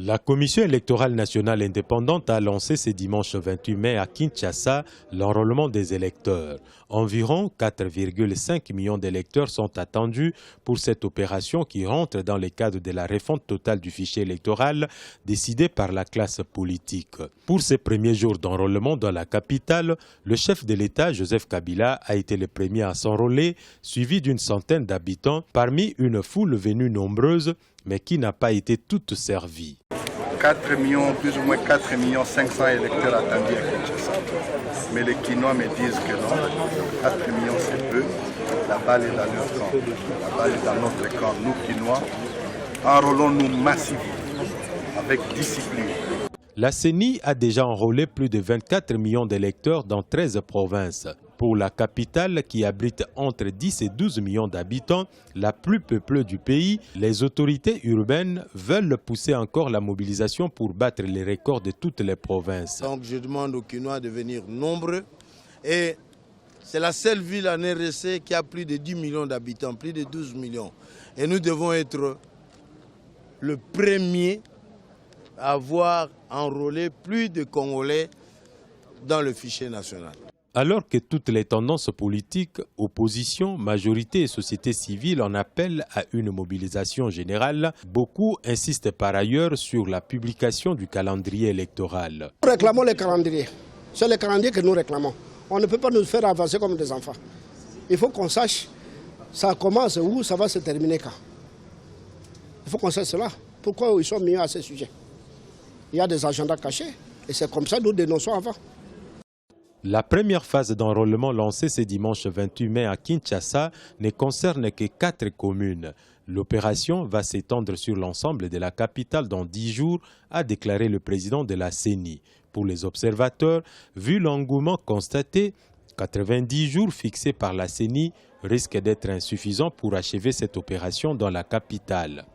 La Commission électorale nationale indépendante a lancé ce dimanche 28 mai à Kinshasa l'enrôlement des électeurs. Environ 4,5 millions d'électeurs sont attendus pour cette opération qui rentre dans le cadre de la refonte totale du fichier électoral décidée par la classe politique. Pour ces premiers jours d'enrôlement dans la capitale, le chef de l'État, Joseph Kabila, a été le premier à s'enrôler, suivi d'une centaine d'habitants, parmi une foule venue nombreuse, mais qui n'a pas été toute servie. 4 millions, plus ou moins 4 millions 500 électeurs attendus à Kinshasa. Mais les Kinois me disent que non, 4 millions c'est peu, la balle est dans leur camp, la balle est dans notre camp. Nous Kinois, enrôlons-nous massivement, avec discipline. La CENI a déjà enrôlé plus de 24 millions d'électeurs dans 13 provinces. Pour la capitale, qui abrite entre 10 et 12 millions d'habitants, la plus peuplée du pays, les autorités urbaines veulent pousser encore la mobilisation pour battre les records de toutes les provinces. Donc je demande aux Kinois de venir nombreux. Et c'est la seule ville en RDC qui a plus de 10 millions d'habitants, plus de 12 millions. Et nous devons être le premier à avoir enrôlé plus de Congolais dans le fichier national. Alors que toutes les tendances politiques, opposition, majorité et société civile en appellent à une mobilisation générale, beaucoup insistent par ailleurs sur la publication du calendrier électoral. Nous réclamons le calendrier. C'est le calendrier que nous réclamons. On ne peut pas nous faire avancer comme des enfants. Il faut qu'on sache ça commence où, ça va se terminer quand. Il faut qu'on sache cela. Pourquoi ils sont mis à ce sujet? Il y a des agendas cachés et c'est comme ça que nous dénonçons avant. La première phase d'enrôlement lancée ce dimanche 28 mai à Kinshasa ne concerne que 4 communes. L'opération va s'étendre sur l'ensemble de la capitale dans 10 jours, a déclaré le président de la CENI. Pour les observateurs, vu l'engouement constaté, 90 jours fixés par la CENI risquent d'être insuffisants pour achever cette opération dans la capitale.